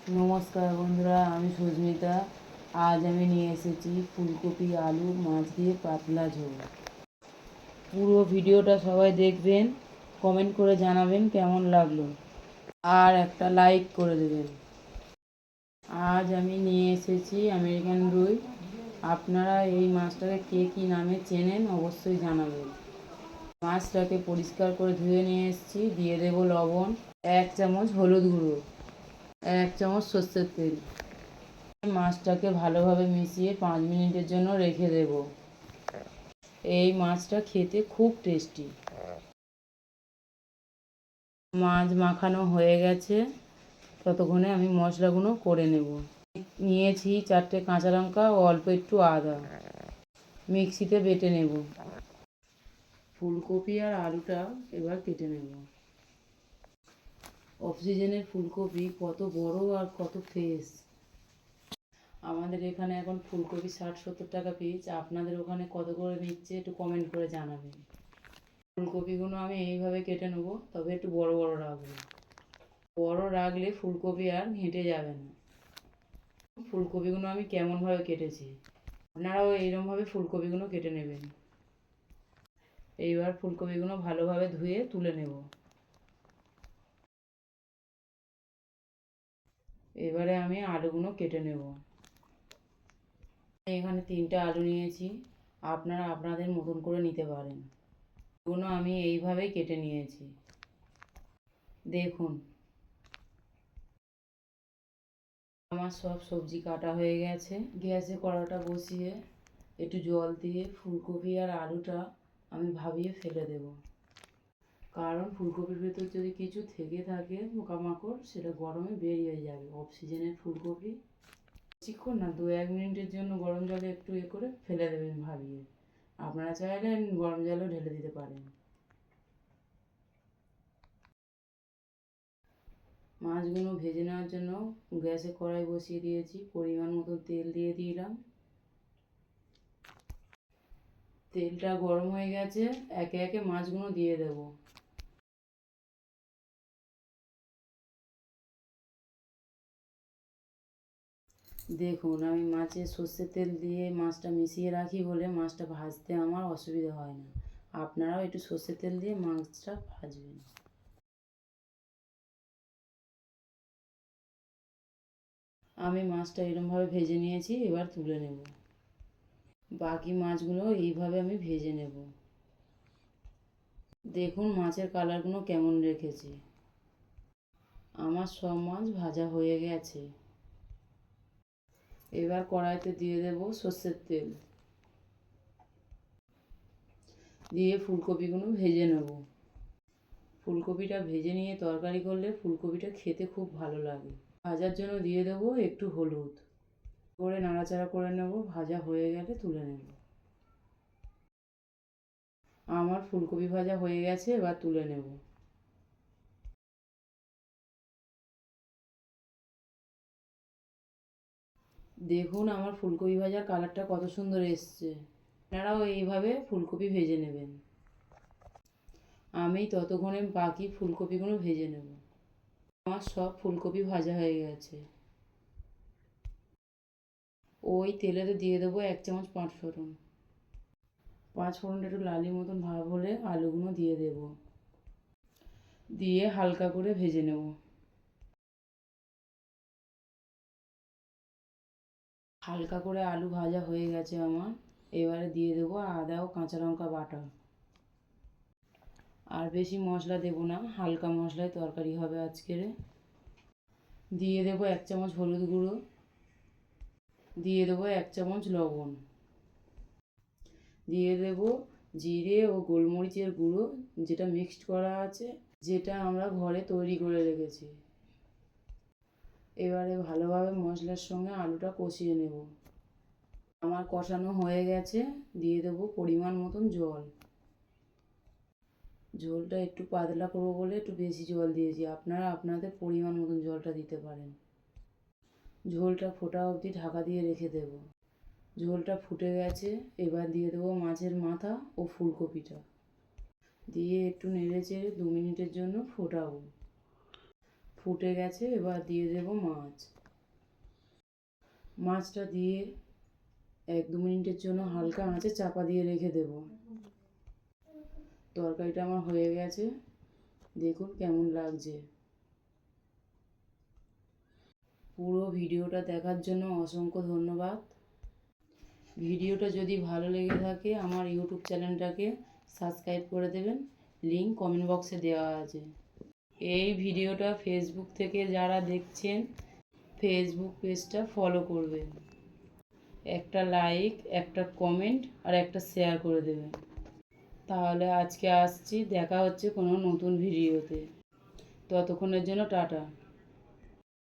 নমস্কার বন্ধুরা, আমি সুস্মিতা। আজ আমি নিয়ে এসেছি ফুলকপি আলু মাছ দিয়ে পাতলা ঝোল। পুরো ভিডিওটা সবাই দেখবেন, কমেন্ট করে জানাবেন কেমন লাগলো, আর একটা লাইক করে দেবেন। আজ আমি নিয়ে এসেছি আমেরিকান রুই। আপনারা এই মাছটাকে কে কী নামে চেনেন অবশ্যই জানাবেন। মাছটাকে পরিষ্কার করে ধুয়ে নিয়ে এসেছি। দিয়ে দেবো লবণ, 1 চামচ হলুদ গুঁড়ো, 1 চামচ সর্ষের তেল। মাছটাকে ভালোভাবে মিশিয়ে 5 মিনিটের জন্য রেখে দেব। এই মাছটা খেতে খুব টেস্টি। মাছ মাখানো হয়ে গেছে, ততক্ষণে আমি মশলাগুলো করে নেব। নিয়েছি 4টে কাঁচা লঙ্কা ও অল্প একটু আদা, মিক্সিতে বেটে নেব। ফুলকপি আর আলুটা এবার কেটে নেব। অফ সিজনের ফুলকপি কত বড় আর কত ফ্রেশ। আমাদের এখানে এখন ফুলকপি 60-70 টাকা পিস। আপনাদের ওখানে কত করে নিচ্ছে একটু কমেন্ট করে জানাবেন। ফুলকপিগুলো আমি এইভাবে কেটে নেবো, তবে একটু বড় বড় রাখবো। বড় রাখলে ফুলকপি আর ঘেঁটে যাবে না। ফুলকপিগুলো আমি কেমনভাবে কেটেছি, আপনারাও এইরকমভাবে ফুলকপিগুলো কেটে নেবেন। এইবার ফুলকপিগুলো ভালোভাবে ধুয়ে তুলে নেব। এবারে আমি আলুগুলো কেটে নেব। এখানে 3টে আলু নিয়েছি, আপনারা আপনাদের মতন করে নিতে পারেন। এগুলো আমি এইভাবেই কেটে নিয়েছি। দেখুন, আমার সব সবজি কাটা হয়ে গেছে। গ্যাসে কড়াটা বসিয়ে একটু জল দিয়ে ফুলকপি আর আলুটা আমি ভাবিয়ে ফেলে দেব। কারণ ফুলকপির ভেতর যদি কিছু থেকে থাকে পোকামাকড়, সেটা গরমে বেরিয়ে যাবে। অফ সিজনের ফুলকপি বেশিক্ষণ না, 2-1 মিনিটের জন্য গরম জলে একটু করে ফেলে দেবেন ভাবিয়ে। আপনারা চাইলে গরম জলেও ঢেলে দিতে পারেন। মাছগুলো ভেজে নেওয়ার জন্য গ্যাসে কড়াই বসিয়ে দিয়েছি। পরিমাণ মতো তেল দিয়ে দিলাম। তেলটা গরম হয়ে গেছে, একে একে মাছগুলো দিয়ে দেব। দেখুন, আমি মাছে সর্ষের তেল দিয়ে মাছটা মিশিয়ে রাখি বলে মাছটা ভাজতে আমার অসুবিধা হয় না। আপনারাও একটু সর্ষের তেল দিয়ে মাছটা ভাজবেন। আমি মাছটা এরকমভাবে ভেজে নিয়েছি, এবার তুলে নেব। বাকি মাছগুলো এইভাবে আমি ভেজে নেব। দেখুন মাছের কালারগুলো কেমন রেখেছি। আমার সব মাছ ভাজা হয়ে গেছে। এবার কড়াইতে দিয়ে দেব সর্ষের তেল, দিয়ে ফুলকপিগুলো ভেজে নেব। ফুলকপিটা ভেজে নিয়ে তরকারি করলে ফুলকপিটা খেতে খুব ভালো লাগে। ভাজার জন্য দিয়ে দেব একটু হলুদ, করে নাড়াচাড়া করে নেব। ভাজা হয়ে গেলে তুলে নেব। আমার ফুলকপি ভাজা হয়ে গেছে, এবার তুলে নেব। দেখুন আমার ফুলকপি ভাজার কালারটা কত সুন্দর এসছে। আপনারাও এইভাবে ফুলকপি ভেজে নেবেন। আমি ততক্ষণে বাকি ফুলকপিগুলো ভেজে নেব। আমার সব ফুলকপি ভাজা হয়ে গেছে। ওই তেলেতে দিয়ে দেবো 1 চামচ পাঁচফোড়ন। পাঁচফোড়নটা একটু লালি মতন ভাব হলে আলুগুলো দিয়ে দেব, দিয়ে হালকা করে ভেজে নেব। হালকা করে আলু ভাজা হয়ে গেছে আমার। এবারে দিয়ে দেবো আদা ও কাঁচা লঙ্কা বাটা। আর বেশি মশলা দেব না, হালকা মশলায় তরকারি হবে আজকের। দিয়ে দেবো 1 চামচ হলুদ গুঁড়ো, দিয়ে দেবো 1 চামচ লবণ, দিয়ে দেব জিরে ও গোলমরিচের গুঁড়ো, যেটা মিক্সড করা আছে, যেটা আমরা ঘরে তৈরি করে রেখেছি। এবারে ভালোভাবে মশলার সঙ্গে আলুটা কষিয়ে নেব। আমার কষানো হয়ে গেছে, দিয়ে দেবো পরিমাণ মতন জল। ঝোলটা একটু পাতলা করবো বলে একটু বেশি জল দিয়েছি, আপনারা আপনাদের পরিমাণ মতন জলটা দিতে পারেন। ঝোলটা ফোটা অবধি ঢাকা দিয়ে রেখে দেব। ঝোলটা ফুটে গেছে, এবার দিয়ে দেবো মাছের মাথা ও ফুলকপিটা, দিয়ে একটু নেড়ে চেড়ে 2 মিনিটের জন্য ফোটাবো। ফুটে গেছে, এবার দিয়ে দেব মাছ। মাছটা দিয়ে 1-2 মিনিটের জন্য হালকা আঁচে চাপা দিয়ে রেখে দেব। তরকারিটা আমার হয়ে গেছে, দেখুন কেমন লাগছে। পুরো ভিডিওটা দেখার জন্য অসংখ্য ধন্যবাদ। ভিডিওটা যদি ভালো লেগে থাকে আমার ইউটিউব চ্যানেলটাকে সাবস্ক্রাইব করে দেবেন, লিঙ্ক কমেন্ট বক্সে দেওয়া আছে। এই ভিডিওটা ফেসবুক থেকে যারা দেখছেন ফেসবুক পেজটা ফলো করবেন, একটা লাইক, একটা কমেন্ট আর একটা শেয়ার করে দেবেন। তাহলে আজকে আসছি, দেখা হচ্ছে কোনো নতুন ভিডিওতে। ততক্ষণের জন্য টাটা।